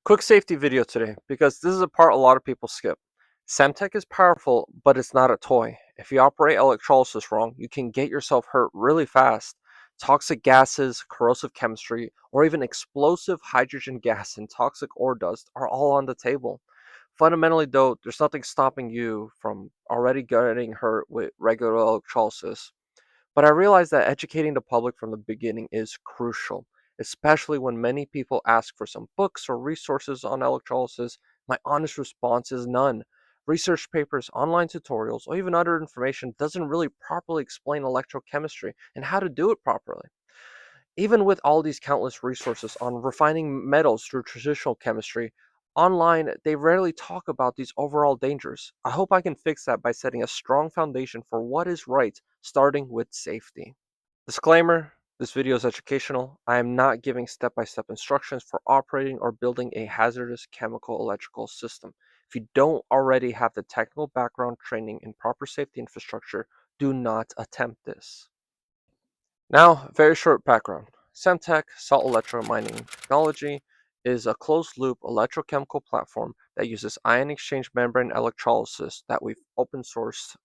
Quick safety video today because this is a part a lot of people skip. SEM TECH is powerful, but it's not a toy. If you operate electrolysis wrong, you can get yourself hurt really fast. Toxic gases, corrosive chemistry, or even explosive hydrogen gas and toxic ore dust are all on the table. Fundamentally, though, there's nothing stopping you from already getting hurt with regular electrolysis. But I realize that educating the public from the beginning is crucial, especially when many people ask for some books or resources on electrolysis. My honest response is none. Research papers, online tutorials, or even other information doesn't really properly explain electrochemistry and how to do it properly. Even with all these countless resources on refining metals through traditional chemistry, online they rarely talk about these overall dangers. I hope I can fix that by setting a strong foundation for what is right, starting with safety. Disclaimer: this video is educational. I am not giving step by step instructions for operating or building a hazardous chemical electrical system. If you don't already have the technical background, training, and proper safety infrastructure, do not attempt this. Now, very short background. SEM TECH, salt electromining technology, is a closed-loop electrochemical platform that uses ion exchange membrane electrolysis that we've open sourced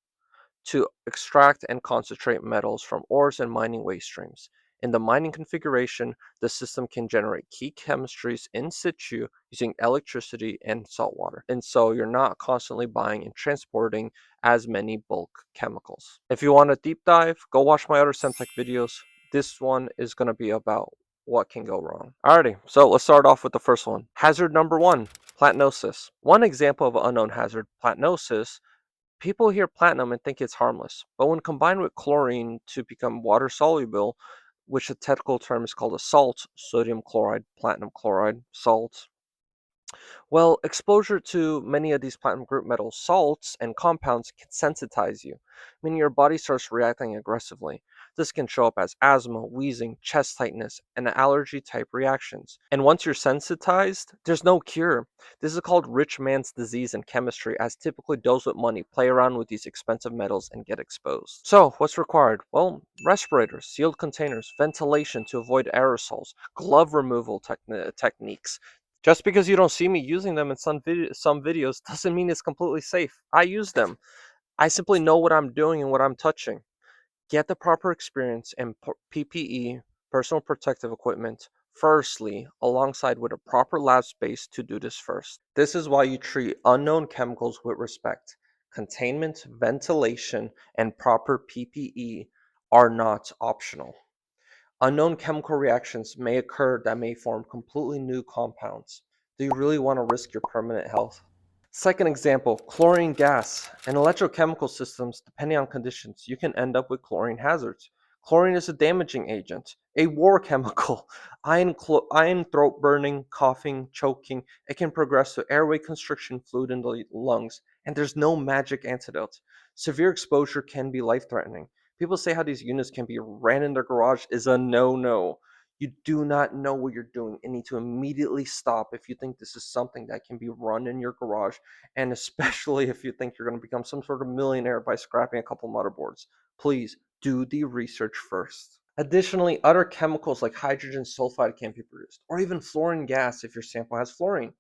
to extract and concentrate metals from ores and mining waste streams. In the mining configuration, the system can generate key chemistries in situ using electricity and salt water. And so you're not constantly buying and transporting as many bulk chemicals. If you want a deep dive, go watch my other Semtech videos. This one is going to be about what can go wrong. Alrighty, so let's start off with the first one. Hazard number one, platinosis. One example of an unknown hazard, platinosis. People hear platinum and think it's harmless, but when combined with chlorine to become water soluble, which the technical term is called a salt, sodium chloride, platinum chloride, salt, well, exposure to many of these platinum group metal salts and compounds can sensitize you, meaning your body starts reacting aggressively. This can show up as asthma, wheezing, chest tightness, and allergy type reactions. And once you're sensitized, there's no cure. This is called rich man's disease in chemistry, as typically those with money play around with these expensive metals and get exposed. So, what's required? Well, respirators, sealed containers, ventilation to avoid aerosols, glove removal techniques. Just because you don't see me using them in some videos doesn't mean it's completely safe. I use them. I simply know what I'm doing and what I'm touching. Get the proper experience and PPE, personal protective equipment, firstly, alongside with a proper lab space to do this first. This is why you treat unknown chemicals with respect. Containment, ventilation, and proper PPE are not optional. Unknown chemical reactions may occur that may form completely new compounds. Do you really want to risk your permanent health? Second example, chlorine gas. In electrochemical systems, depending on conditions, you can end up with chlorine hazards. Chlorine is a damaging agent, a war chemical. Iron throat burning, coughing, choking. It can progress to airway constriction, fluid in the lungs, and there's no magic antidote. Severe exposure can be life-threatening. People say how these units can be ran in their garage is a no-no. You do not know what you're doing and need to immediately stop if you think this is something that can be run in your garage, and especially if you think you're going to become some sort of millionaire by scrapping a couple motherboards. Please do the research first. Additionally, other chemicals like hydrogen sulfide can be produced, or even fluorine gas if your sample has fluorine.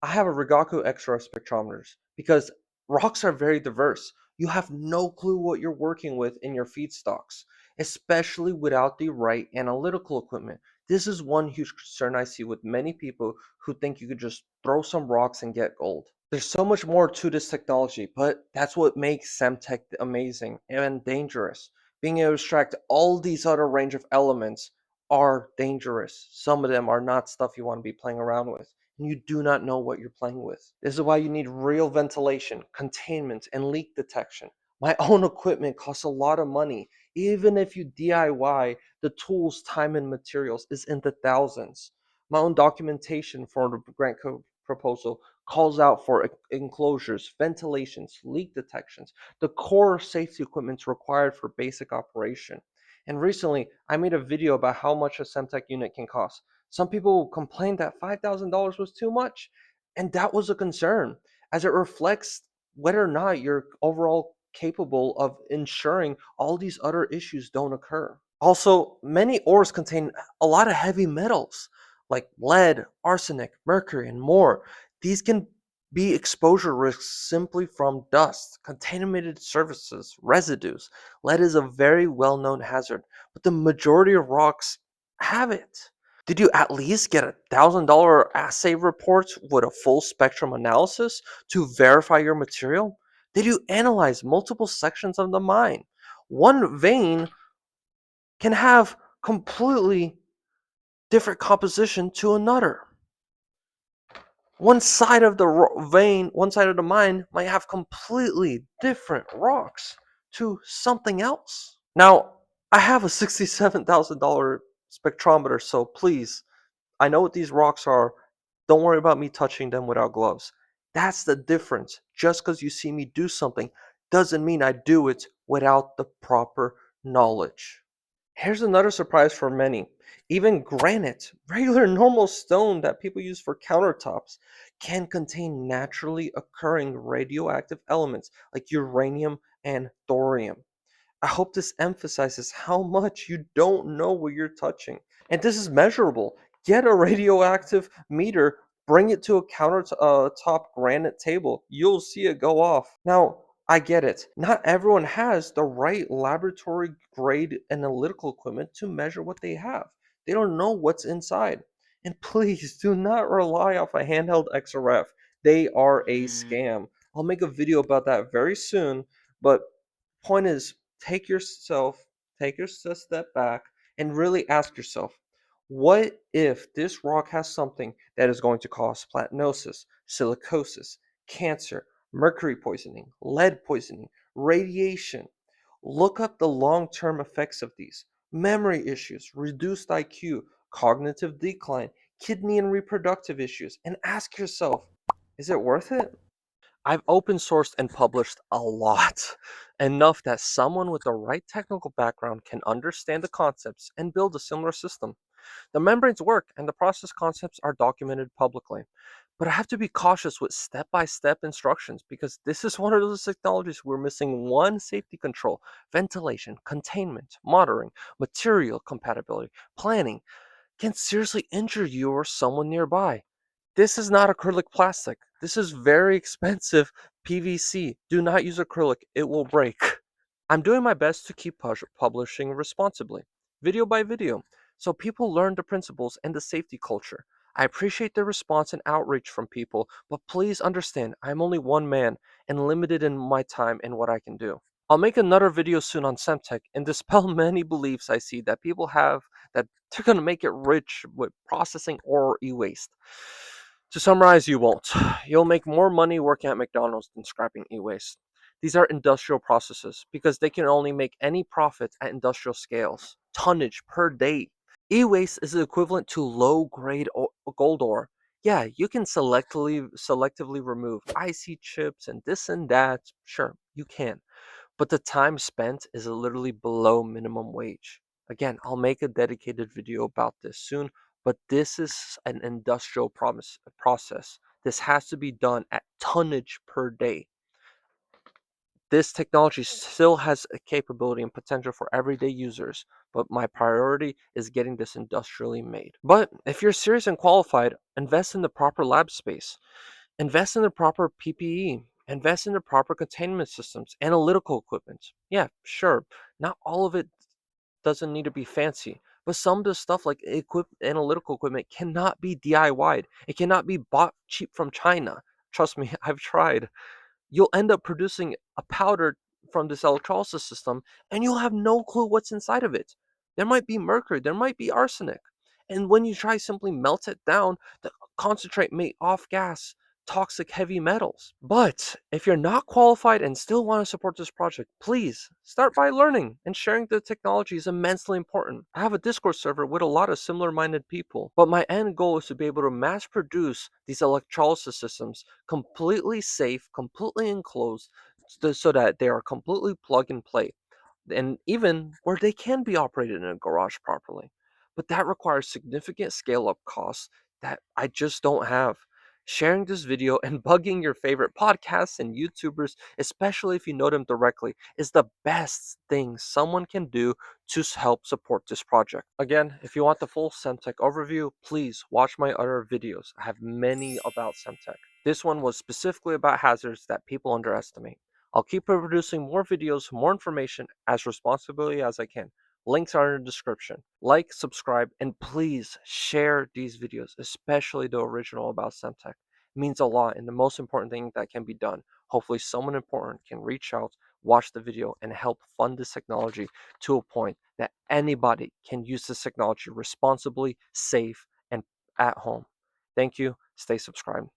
I have a Rigaku XRF spectrometers because rocks are very diverse. You have no clue what you're working with in your feedstocks, especially without the right analytical equipment. This is one huge concern I see with many people who think you could just throw some rocks and get gold. There's so much more to this technology, but that's what makes SEMTech amazing and dangerous. Being able to extract all these other range of elements are dangerous. Some of them are not stuff you want to be playing around with, and you do not know what you're playing with. This is why you need real ventilation, containment, and leak detection. My own equipment costs a lot of money. Even if you DIY, the tools, time, and materials is in the thousands. My own documentation for the grant proposal calls out for enclosures, ventilations, leak detections, the core safety equipment required for basic operation. And recently, I made a video about how much a Semtech unit can cost. Some people complained that $5,000 was too much, and that was a concern, as it reflects whether or not you're overall capable of ensuring all these other issues don't occur. Also, many ores contain a lot of heavy metals. like lead, arsenic, mercury, and more. These can be exposure risks simply from dust, contaminated surfaces, residues. Lead is a very well known hazard, but the majority of rocks have it. Did you at least get $1,000 assay reports with a full spectrum analysis to verify your material? Did you analyze multiple sections of the mine? One vein can have completely different composition to another. One side of the vein, one side of the mine might have completely different rocks to something else. Now, I have a $67,000 spectrometer, so please, I know what these rocks are. Don't worry about me touching them without gloves. That's the difference. Just because you see me do something doesn't mean I do it without the proper knowledge. Here's another surprise for many. Even granite, regular normal stone that people use for countertops, can contain naturally occurring radioactive elements like uranium and thorium. I hope this emphasizes how much you don't know what you're touching. And this is measurable. Get a radioactive meter, bring it to a countertop granite table. You'll see it go off. Now, I get it. Not everyone has the right laboratory grade analytical equipment to measure what they have. They don't know what's inside. And please do not rely off a handheld XRF. They are a scam. I'll make a video about that very soon, but point is take your step back and really ask yourself, what if this rock has something that is going to cause platinosis, silicosis, cancer, mercury poisoning, lead poisoning, radiation? Look up the long-term effects of these: memory issues, reduced IQ, cognitive decline, kidney and reproductive issues, and ask yourself, is it worth it? I've open sourced and published a lot, enough that someone with the right technical background can understand the concepts and build a similar system. The membranes work and the process concepts are documented publicly. But I have to be cautious with step by step instructions because this is one of those technologies we're missing one safety control: ventilation, containment, monitoring, material compatibility, planning can seriously injure you or someone nearby. This is not acrylic plastic. This is very expensive PVC. Do not use acrylic, it will break. I'm doing my best to keep publishing responsibly, video by video, so people learn the principles and the safety culture. I appreciate the response and outreach from people, but please understand I'm only one man and limited in my time and what I can do. I'll make another video soon on SEM TECH and dispel many beliefs I see that people have that they're going to make it rich with processing or e-waste. To summarize, you won't. You'll make more money working at McDonald's than scrapping e-waste. These are industrial processes because they can only make any profit at industrial scales, tonnage per day. E-waste is equivalent to low-grade gold ore. Yeah, you can selectively remove IC chips and this and that. Sure, you can, but the time spent is literally below minimum wage. Again, I'll make a dedicated video about this soon, but this is an industrial process. This has to be done at tonnage per day. This technology still has a capability and potential for everyday users, but my priority is getting this industrially made. But if you're serious and qualified, invest in the proper lab space. Invest in the proper PPE. Invest in the proper containment systems, analytical equipment. Yeah, sure. Not all of it doesn't need to be fancy, but some of the stuff like analytical equipment cannot be DIY'd. It cannot be bought cheap from China. Trust me, I've tried. You'll end up producing a powder from this electrolysis system and you'll have no clue what's inside of it. There might be mercury, there might be arsenic. And when you try simply melt it down, the concentrate may off gas toxic heavy metals. But if you're not qualified and still want to support this project, please start by learning, and sharing the technology is immensely important. I have a Discord server with a lot of similar minded people, but my end goal is to be able to mass produce these electrolysis systems completely safe, completely enclosed, so that they are completely plug and play, and even where they can be operated in a garage properly. But that requires significant scale up costs that I just don't have. Sharing this video and bugging your favorite podcasts and YouTubers, especially if you know them directly, is the best thing someone can do to help support this project. Again, if you want the full SEMTech overview, please watch my other videos. I have many about SEMTech. This one was specifically about hazards that people underestimate. I'll keep producing more videos, more information as responsibly as I can. Links are in the description. Like, subscribe, and please share these videos, especially the original about SEMTech. It means a lot and the most important thing that can be done. Hopefully someone important can reach out, watch the video, and help fund this technology to a point that anybody can use this technology responsibly, safe, and at home. Thank you. Stay subscribed.